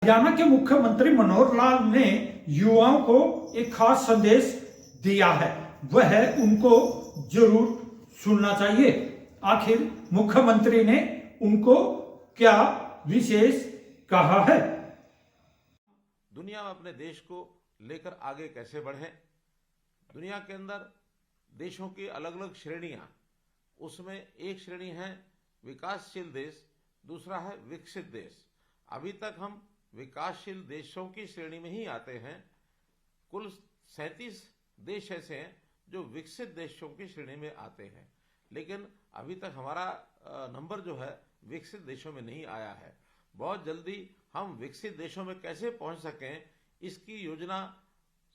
हरियाणा के मुख्यमंत्री मनोहर लाल ने युवाओं को एक खास संदेश दिया है, वह उनको जरूर सुनना चाहिए। आखिर मुख्यमंत्री ने उनको क्या विशेष कहा है। दुनिया में अपने देश को लेकर आगे कैसे बढ़े। दुनिया के अंदर देशों की अलग अलग श्रेणियां, उसमें एक श्रेणी है विकासशील देश, दूसरा है विकसित देश। अभी तक हम विकासशील देशों की श्रेणी में ही आते हैं। कुल 37 देश ऐसे हैं जो विकसित देशों की श्रेणी में आते हैं, लेकिन अभी तक हमारा नंबर जो है विकसित देशों में नहीं आया है। बहुत जल्दी हम विकसित देशों में कैसे पहुंच सकें, इसकी योजना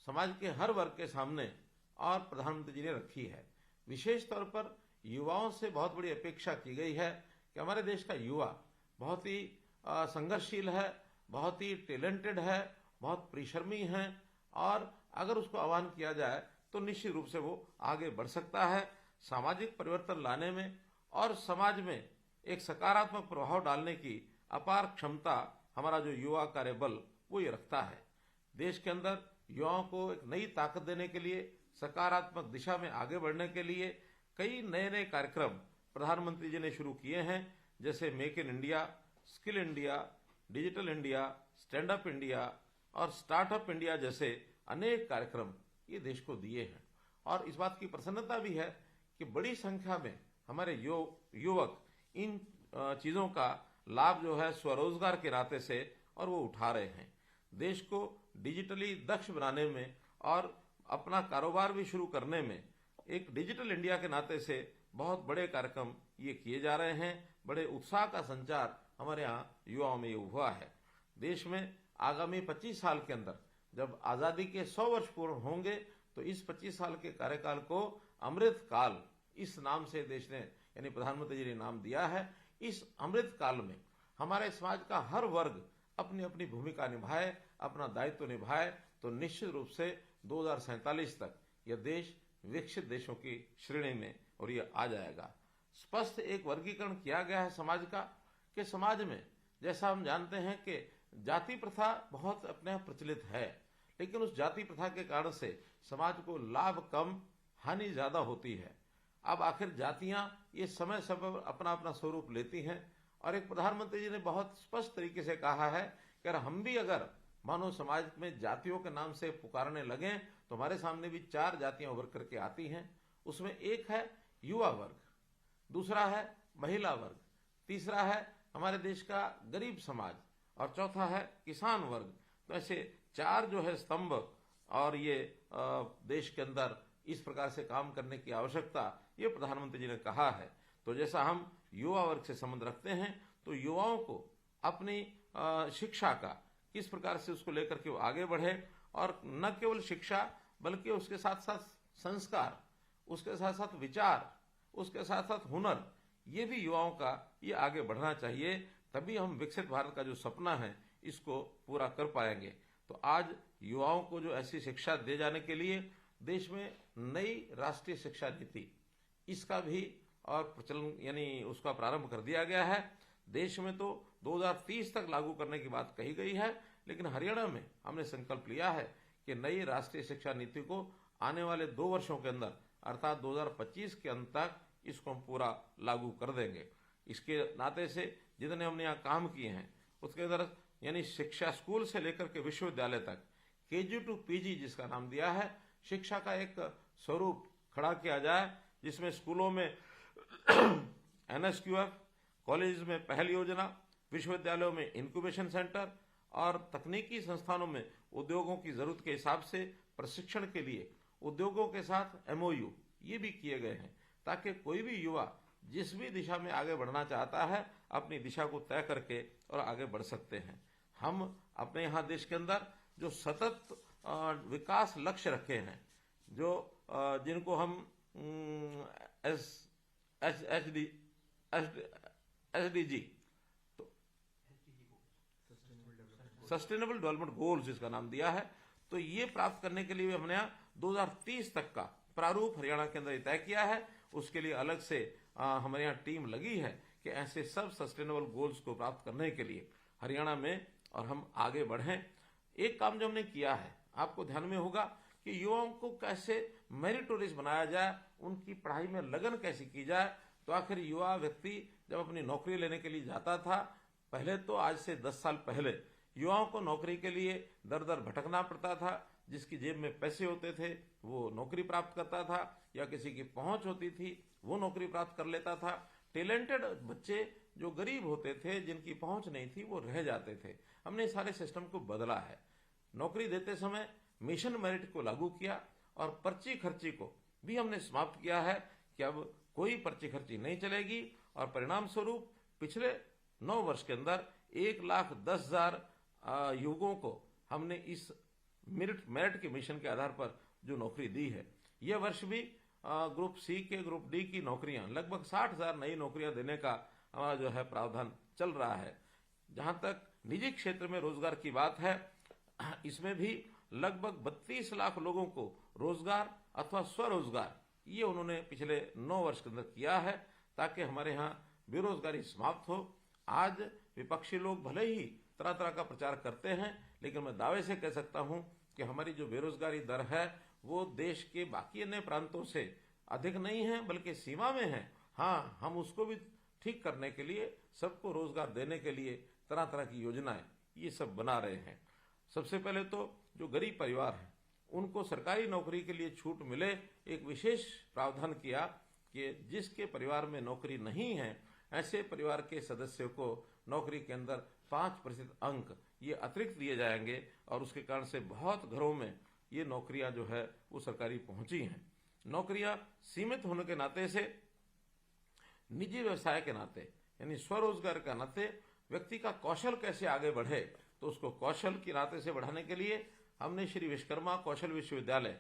समाज के हर वर्ग के सामने और प्रधानमंत्री जी ने रखी है। विशेष तौर पर युवाओं से बहुत बड़ी अपेक्षा की गई है कि हमारे देश का युवा बहुत ही संघर्षशील है, बहुत ही टैलेंटेड है, बहुत परिश्रमी है, और अगर उसको आह्वान किया जाए तो निश्चित रूप से वो आगे बढ़ सकता है। सामाजिक परिवर्तन लाने में और समाज में एक सकारात्मक प्रभाव डालने की अपार क्षमता हमारा जो युवा कार्यबल वो ये रखता है। देश के अंदर युवाओं को एक नई ताकत देने के लिए, सकारात्मक दिशा में आगे बढ़ने के लिए कई नए नए कार्यक्रम प्रधानमंत्री जी ने शुरू किए हैं, जैसे make in India, skill India, digital India, stand up India और स्टार्टअप इंडिया जैसे अनेक कार्यक्रम ये देश को दिए हैं। और इस बात की प्रसन्नता भी है कि बड़ी संख्या में हमारे युवक इन चीजों का लाभ जो है स्वरोजगार के नाते से और वो उठा रहे हैं। देश को डिजिटली दक्ष बनाने में और अपना कारोबार भी शुरू करने में एक डिजिटल इंडिया के नाते से बहुत बड़े कार्यक्रम ये किए जा रहे हैं। बड़े उत्साह का संचार हमारे यहाँ युवाओं में ये हुआ है। देश में आगामी 25 साल के अंदर जब आजादी के 100 वर्ष पूर्ण होंगे तो इस 25 साल के कार्यकाल को अमृत काल इस नाम से देश ने यानी प्रधानमंत्री जी ने नाम दिया है। इस अमृत काल में हमारे समाज का हर वर्ग अपनी अपनी भूमिका निभाए, अपना दायित्व निभाए, तो निश्चित रूप से 2047 तक यह देश विकसित देशों की श्रेणी में और ये आ जाएगा। स्पष्ट एक वर्गीकरण किया गया है समाज का, कि समाज में जैसा हम जानते हैं कि जाति प्रथा बहुत अपने आप प्रचलित है, लेकिन उस जाति प्रथा के कारण से समाज को लाभ कम, हानि ज्यादा होती है। अब आखिर जातियां ये समय समय अपना अपना स्वरूप लेती हैं, और एक प्रधानमंत्री जी ने बहुत स्पष्ट तरीके से कहा है कि अगर हम भी अगर मानो समाज में जातियों के नाम से पुकारने लगे तो हमारे सामने भी 4 जातियां उभर करके आती हैं। उसमें एक है युवा वर्ग, दूसरा है महिला वर्ग, तीसरा है हमारे देश का गरीब समाज, और चौथा है किसान वर्ग। तो ऐसे 4 जो है स्तंभ, और ये देश के अंदर इस प्रकार से काम करने की आवश्यकता ये प्रधानमंत्री जी ने कहा है। तो जैसा हम युवा वर्ग से संबंध रखते हैं, तो युवाओं को अपनी शिक्षा का किस प्रकार से उसको लेकर के वो आगे बढ़े, और न केवल शिक्षा बल्कि उसके साथ साथ संस्कार, उसके साथ साथ विचार, उसके साथ साथ हुनर, ये भी युवाओं का ये आगे बढ़ना चाहिए। तभी हम विकसित भारत का जो सपना है इसको पूरा कर पाएंगे। तो आज युवाओं को जो ऐसी शिक्षा दे जाने के लिए देश में नई राष्ट्रीय शिक्षा नीति, इसका भी और प्रचलन यानी उसका प्रारंभ कर दिया गया है। देश में तो 2030 तक लागू करने की बात कही गई है, लेकिन हरियाणा में हमने संकल्प लिया है कि नई राष्ट्रीय शिक्षा नीति को आने वाले 2 वर्षों के अंदर अर्थात 2025 के अंत तक इसको हम पूरा लागू कर देंगे। इसके नाते से जितने हमने यहाँ काम किए हैं उसके अंदर यानी शिक्षा स्कूल से लेकर के विश्वविद्यालय तक KG to PG जिसका नाम दिया है, शिक्षा का एक स्वरूप खड़ा किया जाए, जिसमें स्कूलों में NSQF, कॉलेज में पहल योजना, विश्वविद्यालयों में इंक्यूबेशन सेंटर और तकनीकी संस्थानों में उद्योगों की जरूरत के हिसाब से प्रशिक्षण के लिए उद्योगों के साथ MOU ये भी किए गए हैं, ताकि कोई भी युवा जिस भी दिशा में आगे बढ़ना चाहता है अपनी दिशा को तय करके और आगे बढ़ सकते हैं। हम अपने यहाँ देश के अंदर जो सतत विकास लक्ष्य रखे हैं, जो जिनको हम SDG तो सस्टेनेबल डेवलपमेंट गोल्स इसका नाम दिया है, तो ये प्राप्त करने के लिए हमने यहाँ 2030 तक का प्रारूप हरियाणा के अंदर तय किया है। उसके लिए अलग से हमारे यहाँ टीम लगी है कि ऐसे सब सस्टेनेबल गोल्स को प्राप्त करने के लिए हरियाणा में और हम आगे बढ़ें। एक काम जो हमने किया है, आपको ध्यान में होगा कि युवाओं को कैसे मेरिटोरियस बनाया जाए, उनकी पढ़ाई में लगन कैसे की जाए। तो आखिर युवा व्यक्ति जब अपनी नौकरी लेने के लिए जाता था, पहले तो आज से 10 साल पहले युवाओं को नौकरी के लिए दर दर भटकना पड़ता था। जिसकी जेब में पैसे होते थे वो नौकरी प्राप्त करता था, या किसी की पहुंच होती थी वो नौकरी प्राप्त कर लेता था। टैलेंटेड बच्चे जो गरीब होते थे, जिनकी पहुंच नहीं थी, वो रह जाते थे। हमने सारे सिस्टम को बदला है। नौकरी देते समय मिशन मेरिट को लागू किया और पर्ची खर्ची को भी हमने समाप्त किया है कि अब कोई पर्ची खर्ची नहीं चलेगी। और परिणाम स्वरूप पिछले 9 वर्ष के अंदर 1,10,000 युवकों को हमने इस मेरिट के मिशन के आधार पर जो नौकरी दी है। यह वर्ष भी ग्रुप सी के, ग्रुप डी की नौकरियां, लगभग 60,000 नई नौकरियां देने का हमारा जो है प्रावधान चल रहा है। जहां तक निजी क्षेत्र में रोजगार की बात है, इसमें भी लगभग 32 लाख लोगों को रोजगार अथवा स्वरोजगार ये उन्होंने पिछले 9 वर्ष के अंदर किया है, ताकि हमारे यहाँ बेरोजगारी समाप्त हो। आज विपक्षी लोग भले ही तरह तरह का प्रचार करते हैं, लेकिन मैं दावे से कह सकता हूं कि हमारी जो बेरोजगारी दर है वो देश के बाकी अन्य प्रांतों से अधिक नहीं है, बल्कि सीमा में है। हाँ, हम उसको भी ठीक करने के लिए, सबको रोजगार देने के लिए तरह तरह की योजनाएं ये सब बना रहे हैं। सबसे पहले तो जो गरीब परिवार हैं उनको सरकारी नौकरी के लिए छूट मिले, एक विशेष प्रावधान किया कि जिसके परिवार में नौकरी नहीं है ऐसे परिवार के सदस्यों को नौकरी के अंदर 5% अंक ये अतिरिक्त दिए जाएंगे, और उसके कारण से बहुत घरों में ये नौकरियां जो है वो सरकारी पहुंची हैं। नौकरियां सीमित होने के नाते से, निजी व्यवसाय के नाते, यानी स्वरोजगार के नाते व्यक्ति का कौशल कैसे आगे बढ़े, तो उसको कौशल के नाते से बढ़ाने के लिए हमने श्री विश्वकर्मा कौशल विश्वविद्यालय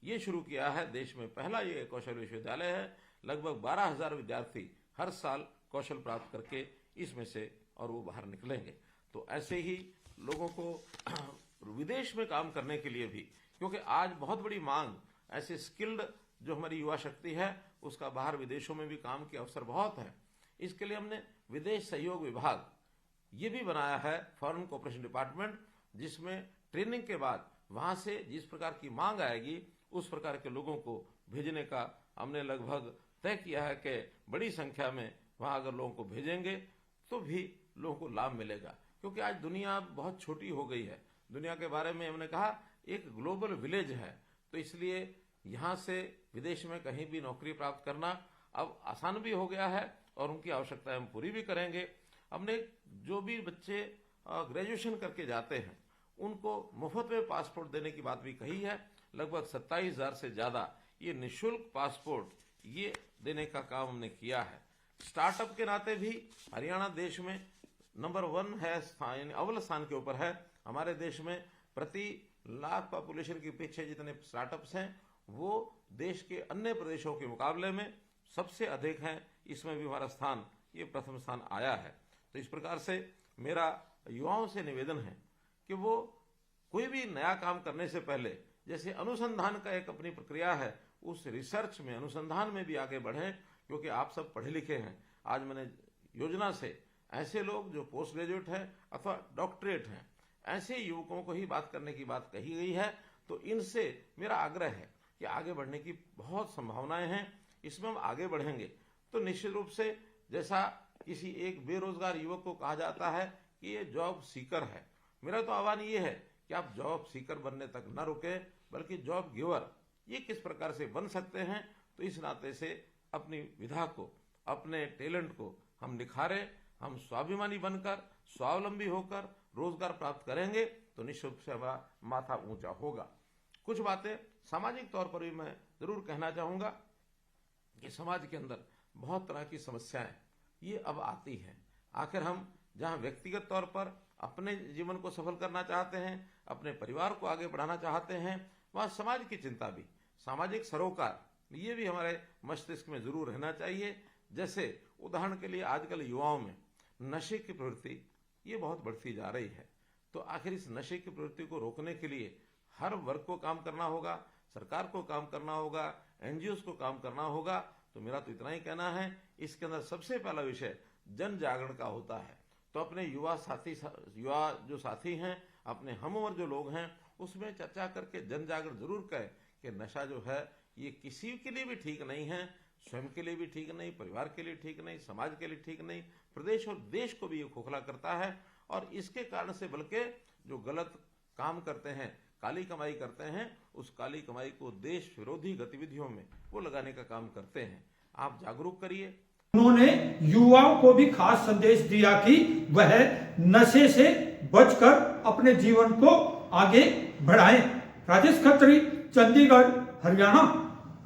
ये शुरू किया है। देश में पहला ये कौशल विश्वविद्यालय है। लगभग 12,000 विद्यार्थी हर साल कौशल प्राप्त करके इसमें से और वो बाहर निकलेंगे। तो ऐसे ही लोगों को विदेश में काम करने के लिए भी, क्योंकि आज बहुत बड़ी मांग ऐसे स्किल्ड जो हमारी युवा शक्ति है उसका बाहर विदेशों में भी काम के अवसर बहुत है। इसके लिए हमने विदेश सहयोग विभाग ये भी बनाया है, फॉरेन कोऑपरेशन डिपार्टमेंट, जिसमें ट्रेनिंग के बाद वहां से जिस प्रकार की मांग आएगी उस प्रकार के लोगों को भेजने का हमने लगभग तय किया है कि बड़ी संख्या में वहां अगर लोगों को भेजेंगे तो भी लोगों को लाभ मिलेगा। क्योंकि आज दुनिया बहुत छोटी हो गई है। दुनिया के बारे में हमने कहा एक ग्लोबल विलेज है, तो इसलिए यहां से विदेश में कहीं भी नौकरी प्राप्त करना अब आसान भी हो गया है और उनकी आवश्यकताएं हम पूरी भी करेंगे। हमने जो भी बच्चे ग्रेजुएशन करके जाते हैं उनको मुफ्त में पासपोर्ट देने की बात भी कही है। लगभग 27,000 से ज्यादा ये निःशुल्क पासपोर्ट ये देने का काम हमने किया है। स्टार्टअप के नाते भी हरियाणा देश में नंबर 1 है, अव्वल स्थान के ऊपर है। हमारे देश में प्रति लाख पॉपुलेशन के पीछे जितने स्टार्टअप्स हैं वो देश के अन्य प्रदेशों के मुकाबले में सबसे अधिक हैं। इसमें भी हमारा स्थान ये प्रथम स्थान आया है। तो इस प्रकार से मेरा युवाओं से निवेदन है कि वो कोई भी नया काम करने से पहले, जैसे अनुसंधान का एक अपनी प्रक्रिया है, उस रिसर्च में, अनुसंधान में भी आगे बढ़ें। क्योंकि आप सब पढ़े लिखे हैं। आज मैंने योजना से ऐसे लोग जो पोस्ट ग्रेजुएट हैं अथवा डॉक्टरेट हैं, ऐसे युवकों को ही बात करने की बात कही गई है। तो इनसे मेरा आग्रह है कि आगे बढ़ने की बहुत संभावनाएं हैं। इसमें हम आगे बढ़ेंगे तो निश्चित रूप से, जैसा किसी एक बेरोजगार युवक को कहा जाता है कि ये जॉब सीकर है, मेरा तो आह्वान ये है कि आप जॉब सीकर बनने तक न रुके, बल्कि जॉब गिवर ये किस प्रकार से बन सकते हैं। तो इस नाते से अपनी विधा को, अपने टैलेंट को हम निखारें। हम स्वाभिमानी बनकर, स्वावलंबी होकर रोजगार प्राप्त करेंगे तो निश्चित रूप से हमारा माथा ऊंचा होगा। कुछ बातें सामाजिक तौर पर भी मैं जरूर कहना चाहूंगा कि समाज के अंदर बहुत तरह की समस्याएं ये अब आती हैं। आखिर हम जहां व्यक्तिगत तौर पर अपने जीवन को सफल करना चाहते हैं, अपने परिवार को आगे बढ़ाना चाहते हैं, वहां समाज की चिंता भी, सामाजिक सरोकार ये भी हमारे मस्तिष्क में जरूर रहना चाहिए। जैसे उदाहरण के लिए आजकल युवाओं में नशे की प्रवृत्ति ये बहुत बढ़ती जा रही है। तो आखिर इस नशे की प्रवृत्ति को रोकने के लिए हर वर्ग को काम करना होगा, सरकार को काम करना होगा, एनजीओ को काम करना होगा। तो मेरा तो इतना ही कहना है, इसके अंदर सबसे पहला विषय जन जागरण का होता है। तो अपने युवा जो साथी हैं, अपने हम उम्र जो लोग हैं, उसमें चर्चा करके जन जागरण जरूर करें कि नशा जो है ये किसी के लिए भी ठीक नहीं है, स्वयं के लिए भी ठीक नहीं, परिवार के लिए ठीक नहीं, समाज के लिए ठीक नहीं, प्रदेश और देश को भी ये खोखला करता है। और इसके कारण से बल्कि जो गलत काम करते हैं, काली कमाई करते हैं, उस काली कमाई को देश विरोधी गतिविधियों में वो लगाने का काम करते हैं। आप जागरूक करिए। उन्होंने युवाओं को भी खास संदेश दिया कि वह नशे से बचकर अपने जीवन को आगे बढ़ाएं। राजेश खत्री, चंडीगढ़, हरियाणा।